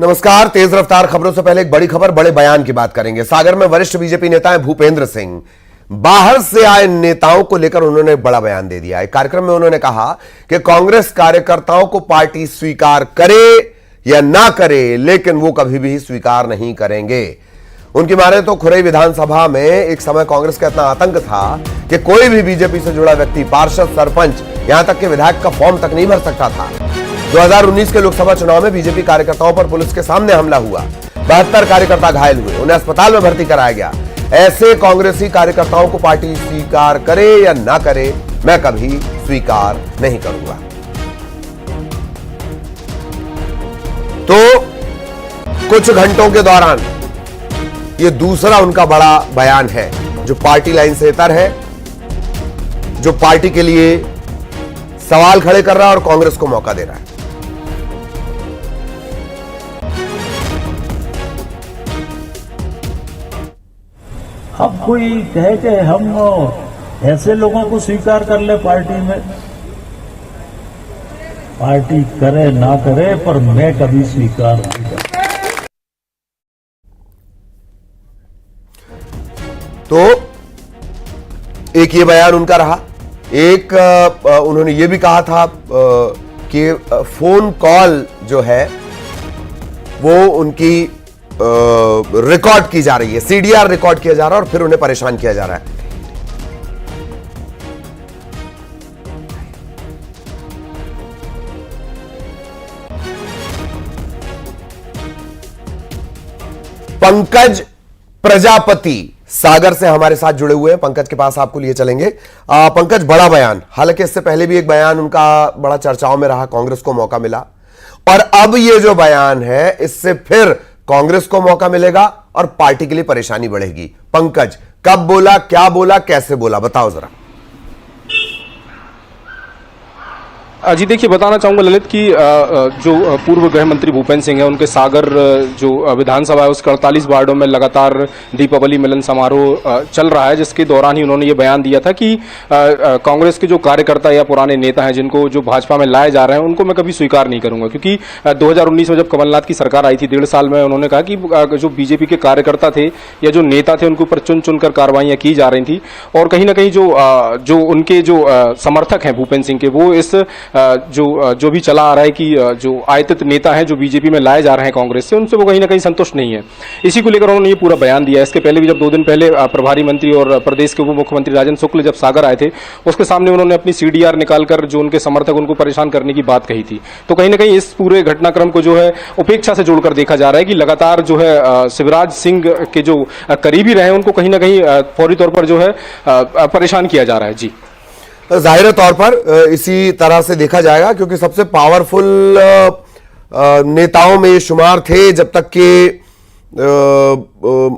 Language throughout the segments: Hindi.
नमस्कार। तेज रफ्तार खबरों से पहले एक बड़ी खबर, बड़े बयान की बात करेंगे। सागर में वरिष्ठ बीजेपी नेता हैं भूपेंद्र सिंह। बाहर से आए नेताओं को लेकर उन्होंने बड़ा बयान दे दिया। एक कार्यक्रम में उन्होंने कहा कि कांग्रेस कार्यकर्ताओं को पार्टी स्वीकार करे या ना करे, लेकिन वो कभी भी स्वीकार नहीं करेंगे। उनकी माने तो खुरई विधानसभा में एक समय कांग्रेस का इतना आतंक था कि कोई भी बीजेपी से जुड़ा व्यक्ति, पार्षद, सरपंच, यहां तक कि विधायक का फॉर्म तक नहीं भर सकता था। 2019 के लोकसभा चुनाव में बीजेपी कार्यकर्ताओं पर पुलिस के सामने हमला हुआ। 72 कार्यकर्ता घायल हुए, उन्हें अस्पताल में भर्ती कराया गया। ऐसे कांग्रेसी कार्यकर्ताओं को पार्टी स्वीकार करे या ना करे, मैं कभी स्वीकार नहीं करूंगा। तो कुछ घंटों के दौरान ये दूसरा उनका बड़ा बयान है, जो पार्टी लाइन से इतर है, जो पार्टी के लिए सवाल खड़े कर रहा है और कांग्रेस को मौका दे रहा है। अब कोई कहे कि हम ऐसे लोगों को स्वीकार कर ले पार्टी में, पार्टी करे ना करे, पर मैं कभी स्वीकार नहीं करता। तो एक ये बयान उनका रहा। एक उन्होंने ये भी कहा था कि फोन कॉल जो है वो उनकी रिकॉर्ड की जा रही है, सीडीआर रिकॉर्ड किया जा रहा है और फिर उन्हें परेशान किया जा रहा है। पंकज प्रजापति सागर से हमारे साथ जुड़े हुए हैं। पंकज के पास आपको लिए चलेंगे। पंकज, बड़ा बयान, हालांकि इससे पहले भी एक बयान उनका बड़ा चर्चाओं में रहा, कांग्रेस को मौका मिला, और अब ये जो बयान है इससे फिर कांग्रेस को मौका मिलेगा और पार्टी के लिए परेशानी बढ़ेगी। पंकज, कब बोला, क्या बोला, कैसे बोला, बताओ जरा। जी देखिए, बताना चाहूंगा ललित कि जो पूर्व गृह मंत्री भूपेंद्र सिंह है, उनके सागर जो विधानसभा है उसके 48 वार्डों में लगातार दीपावली मिलन समारोह चल रहा है, जिसके दौरान ही उन्होंने ये बयान दिया था कि कांग्रेस के जो कार्यकर्ता या पुराने नेता हैं जिनको जो भाजपा में लाए जा रहे हैं उनको मैं कभी स्वीकार नहीं करूंगा। क्योंकि 2019 में जब कमलनाथ की सरकार आई थी, 1.5 साल में, उन्होंने कहा कि जो बीजेपी के कार्यकर्ता थे या जो नेता थे उनके ऊपर चुन चुनकर कार्रवाइयां की जा रही थी, और कहीं ना कहीं जो उनके जो समर्थक हैं भूपेंद्र सिंह के, वो इस जो भी चला आ रहा है कि जो आयतित नेता हैं जो बीजेपी में लाए जा रहे हैं कांग्रेस से, उनसे वो कहीं ना कहीं संतुष्ट नहीं है। इसी को लेकर उन्होंने ये पूरा बयान दिया। इसके पहले भी जब 2 दिन पहले प्रभारी मंत्री और प्रदेश के उप मुख्यमंत्री राजेंद्र शुक्ल जब सागर आए थे, उसके सामने उन्होंने अपनी सीडीआर निकालकर जो उनके समर्थक उनको परेशान करने की बात कही थी। तो कहीं ना कहीं इस पूरे घटनाक्रम को जो है उपेक्षा से जोड़कर देखा जा रहा है कि लगातार जो है शिवराज सिंह के जो करीबी रहे उनको कहीं ना कहीं फौरी तौर पर जो है परेशान किया जा रहा है। जी, जाहिर तौर पर इसी तरह से देखा जाएगा, क्योंकि सबसे पावरफुल नेताओं में शुमार थे जब तक के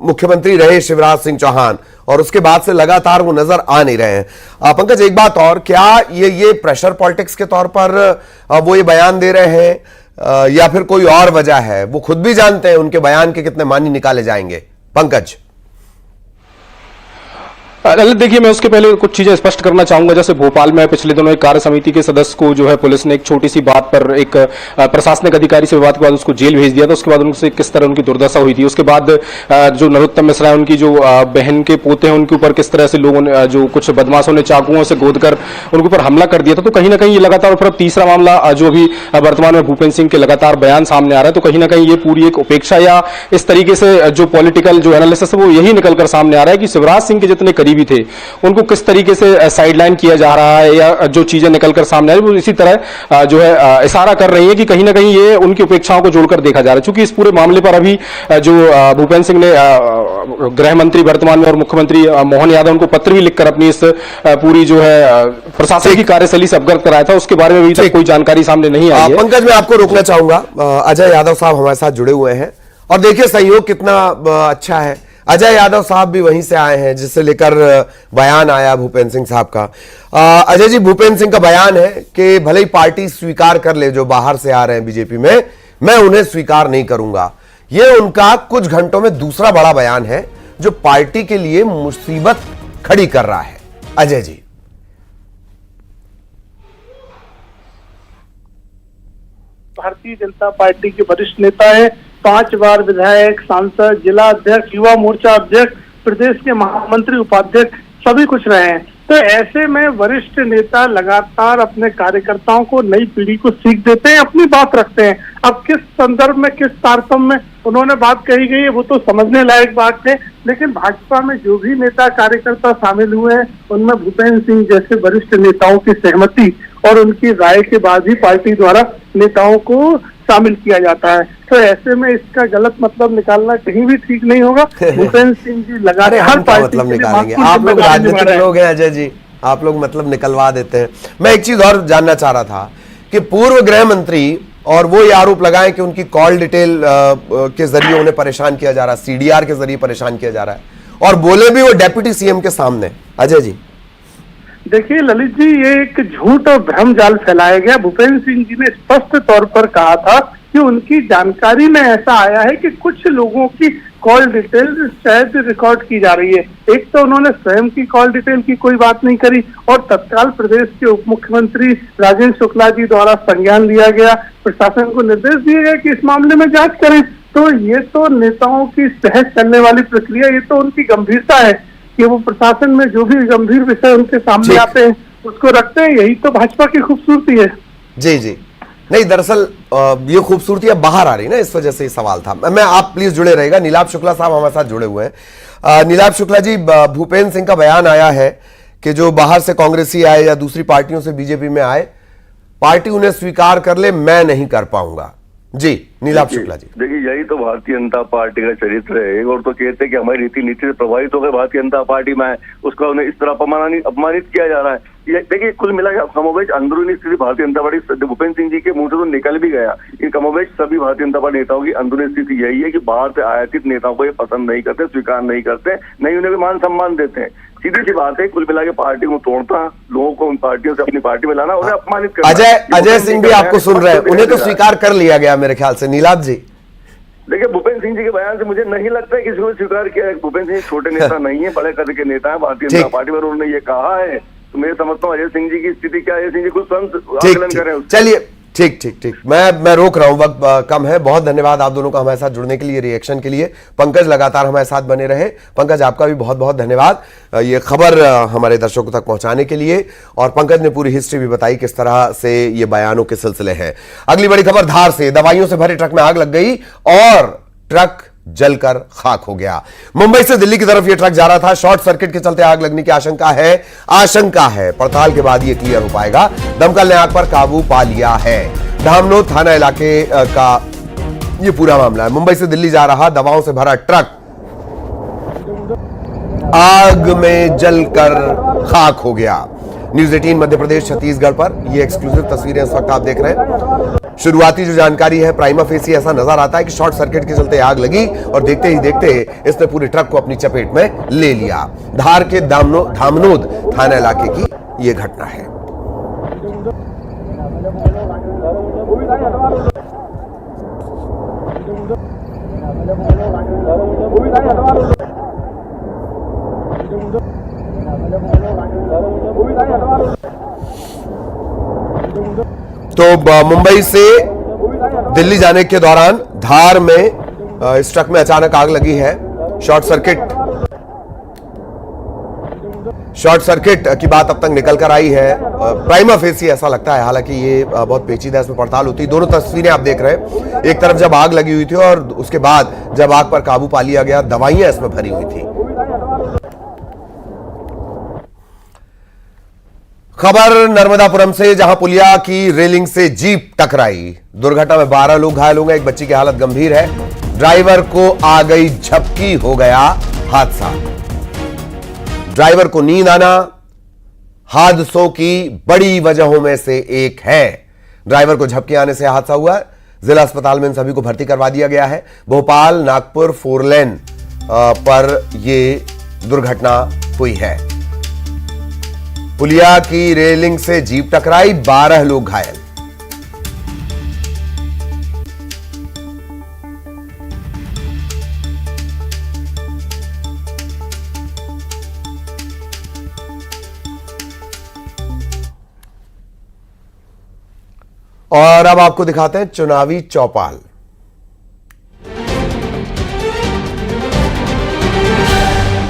मुख्यमंत्री रहे शिवराज सिंह चौहान, और उसके बाद से लगातार वो नजर आ नहीं रहे हैं। पंकज, एक बात और, क्या ये प्रेशर पॉलिटिक्स के तौर पर वो ये बयान दे रहे हैं या फिर कोई और वजह है? वो खुद भी जानते हैं उनके बयान के कितने मानी निकाले जाएंगे। पंकज, ललित देखिए, मैं उसके पहले कुछ चीजें स्पष्ट करना चाहूंगा। जैसे भोपाल में पिछले दिनों एक कार्य समिति के सदस्य को जो है पुलिस ने एक छोटी सी बात पर एक प्रशासनिक अधिकारी से विवाद के बाद उसको जेल भेज दिया था। उसके बाद उनसे किस तरह उनकी दुर्दशा हुई थी। उसके बाद जो नरोत्तम मिश्रा है, उनकी जो बहन के पोते हैं, उनके ऊपर किस तरह से लोगों ने, जो कुछ बदमाशों ने चाकुओं से गोदकर उनके ऊपर हमला कर दिया था। तो कहीं ना कहीं ये लगातार, फिर अब तीसरा मामला जो अभी वर्तमान में भूपेंद्र सिंह के लगातार बयान सामने आ रहा है, तो कहीं ना कहीं ये पूरी एक उपेक्षा या इस तरीके से जो पॉलिटिकल जो एनालिसिस है वो यही निकलकर सामने आ रहा है कि शिवराज सिंह के जितने करीबी थे उनको किस तरीके से साइडलाइन किया जा रहा है, या जो चीजें निकलकर सामने आ रही है वो इसी तरह जो है इशारा कर रही है कि कहीं ना कहीं ये उनकी उपेक्षाओं को जोड़कर देखा जा रहा है। चूंकि इस पूरे मामले पर अभी जो भूपेंद्र सिंह ने गृह मंत्री वर्तमान में और मुख्यमंत्री मोहन यादव उनको पत्र भी लिखकर अपनी इस पूरी जो है प्रशासन की कार्यशैली से अवगत कराया था, उसके बारे में अभी तक कोई जानकारी सामने नहीं आई है। पंकज, मैं आपको रोकना चाहूंगा। अजय यादव साहब हमारे साथ जुड़े हुए हैं, और देखिए सहयोग कितना अच्छा है। अजय यादव साहब भी वहीं से आए हैं जिससे लेकर बयान आया भूपेंद्र सिंह साहब का। अजय जी, भूपेंद्र सिंह का बयान है कि भले ही पार्टी स्वीकार कर ले जो बाहर से आ रहे हैं बीजेपी में, मैं उन्हें स्वीकार नहीं करूंगा। यह उनका कुछ घंटों में दूसरा बड़ा बयान है जो पार्टी के लिए मुसीबत खड़ी कर रहा है। अजय जी, भारतीय जनता पार्टी के वरिष्ठ नेता है, 5 बार विधायक, सांसद, जिला अध्यक्ष, युवा मोर्चा अध्यक्ष, प्रदेश के महामंत्री, उपाध्यक्ष सभी कुछ रहे हैं। तो ऐसे में वरिष्ठ नेता लगातार अपने कार्यकर्ताओं को, नई पीढ़ी को सीख देते हैं, अपनी बात रखते हैं। अब किस संदर्भ में, किस तारतम्य में उन्होंने बात कही गई है वो तो समझने लायक बात है, लेकिन भाजपा में जो भी नेता कार्यकर्ता शामिल हुए हैं उनमें भूपेंद्र सिंह जैसे वरिष्ठ नेताओं की सहमति और उनकी राय के बाद ही पार्टी द्वारा नेताओं को शामिल किया जाता है। तो ऐसे में इसका गलत मतलब निकालना कहीं भी ठीक नहीं होगा। भूपेंद्र सिंह जी लगातार पार्टी मतलब निकालेंगे, आप लोग राजनीतिक लोग हैं अजय जी, आप लोग मतलब निकलवा देते हैं। मैं एक चीज और जानना चाह रहा था कि पूर्व गृह मंत्री और वो ये आरोप लगाएं कि उनकी कॉल डिटेल के जरिए उन्हें परेशान किया जा रहा है, सीडीआर के जरिए परेशान किया जा रहा है, और बोले भी वो डेप्यूटी सीएम के सामने। अजय जी देखिए ललित जी, ये एक झूठ और भ्रम जाल फैलाया गया। भूपेंद्र सिंह जी ने स्पष्ट तौर पर कहा था कि उनकी जानकारी में ऐसा आया है कि कुछ लोगों की कॉल डिटेल शायद रिकॉर्ड की जा रही है। एक तो उन्होंने स्वयं की कॉल डिटेल की कोई बात नहीं करी, और तत्काल प्रदेश के उप मुख्यमंत्री राजेंद्र शुक्ला जी द्वारा संज्ञान लिया गया, प्रशासन को निर्देश दिए गए कि इस मामले में जांच करें। तो ये तो नेताओं की सहज चलने वाली प्रक्रिया, ये तो उनकी गंभीरता है कि वो प्रशासन में जो भी गंभीर विषय उनके सामने आते हैं उसको रखते हैं। यही तो भाजपा की खूबसूरती है। जी जी, नहीं दरअसल ये खूबसूरती अब बाहर आ रही ना, इस वजह से सवाल था। मैं, आप प्लीज जुड़े रहेगा। नीलाभ शुक्ला साहब हमारे साथ जुड़े हुए हैं। नीलाभ शुक्ला जी, भूपेंद्र सिंह का बयान आया है कि जो बाहर से कांग्रेसी आए या दूसरी पार्टियों से बीजेपी में आए, पार्टी उन्हें स्वीकार कर ले, मैं नहीं कर पाऊंगा। जी नीलाभ शुक्ला जी। देखिए यही तो भारतीय जनता पार्टी का चरित्र है। और तो कहते हैं कि हमारी रीति नीति से प्रभावित होकर भारतीय जनता पार्टी में आए, उसका उन्हें इस तरह अपमानित किया जा रहा है। देखिए कुल मिला के कमोबेश अंदरूनी स्थिति भारतीय जनता पार्टी, भूपेंद्र सिंह जी के मुंह से तो निकल भी गया, इन कमोबेश सभी भारतीय जनता पार्टी नेताओं की अंदरूनी स्थिति यही है कि बाहर से आयातित नेताओं को ये पसंद नहीं करते, स्वीकार नहीं करते, नहीं उन्हें भी मान सम्मान देते हैं। सीधी सी बात है, कुल मिला के पार्टी को तोड़ता, लोगों को उन पार्टियों से अपनी पार्टी में लाना, उन्हें अपमानित करना। अजय सिंह भी आपको सुन रहे हैं, उन्हें तो स्वीकार कर लिया गया मेरे ख्याल से। नीलाभ जी देखिए भूपेंद्र सिंह जी के बयान से मुझे नहीं लगता है किसी को स्वीकार किया है। भूपेंद्र सिंह छोटे नेता नहीं है, बड़े कद के नेता है भारतीय जनता पार्टी में, उन्होंने ये कहा है। तो मैं समझता हूँ अजय सिंह जी की स्थिति क्या है, अजय सिंह जी खुद आकलन करें। चलिए ठीक, मैं रोक रहा हूं, वक्त कम है। बहुत धन्यवाद आप दोनों का हमारे साथ जुड़ने के लिए, रिएक्शन के लिए। पंकज लगातार हमारे साथ बने रहे। पंकज आपका भी बहुत बहुत धन्यवाद ये खबर हमारे दर्शकों तक पहुंचाने के लिए। और पंकज ने पूरी हिस्ट्री भी बताई किस तरह से ये बयानों के सिलसिले हैं। अगली बड़ी खबर, धार से दवाइयों से भरे ट्रक में आग लग गई और ट्रक जलकर खाक हो गया। मुंबई से दिल्ली की तरफ यह ट्रक जा रहा था। शॉर्ट सर्किट के चलते आग लगने की आशंका है। पड़ताल के बाद यह क्लियर हो पाएगा। दमकल ने आग पर काबू पा लिया है। धामनोद थाना इलाके का यह पूरा मामला है। मुंबई से दिल्ली जा रहा दवाओं से भरा ट्रक आग में जलकर खाक हो गया। न्यूज 18 मध्य प्रदेश छत्तीसगढ़ पर यह एक्सक्लूसिव तस्वीरें इस वक्त आप देख रहे हैं। शुरुआती जो जानकारी है, प्राइमा फेसी ऐसा नजर आता है कि शॉर्ट सर्किट के चलते आग लगी और देखते ही देखते इसने पूरे ट्रक को अपनी चपेट में ले लिया। धार के धामनोद थाना इलाके की यह घटना है। तो मुंबई से दिल्ली जाने के दौरान धार में इस ट्रक में अचानक आग लगी है। शॉर्ट सर्किट की बात अब तक निकल कर आई है। प्राइमा फेसी ऐसा लगता है, हालांकि ये बहुत पेचीदा, इसमें पड़ताल होती है। दोनों तस्वीरें आप देख रहे हैं, एक तरफ जब आग लगी हुई थी और उसके बाद जब आग पर काबू पा लिया गया, दवाइयां इसमें भरी हुई थी। खबर नर्मदापुरम से, जहां पुलिया की रेलिंग से जीप टकराई। दुर्घटना में 12 लोग घायल हो गए, एक बच्ची की हालत गंभीर है। ड्राइवर को आ गई झपकी, हो गया हादसा। ड्राइवर को नींद आना हादसों की बड़ी वजहों में से एक है। ड्राइवर को झपकी आने से हादसा हुआ। जिला अस्पताल में इन सभी को भर्ती करवा दिया गया है। भोपाल नागपुर 4 लेन पर यह दुर्घटना हुई है। पुलिया की रेलिंग से जीप टकराई, 12 लोग घायल। और अब आपको दिखाते हैं चुनावी चौपाल।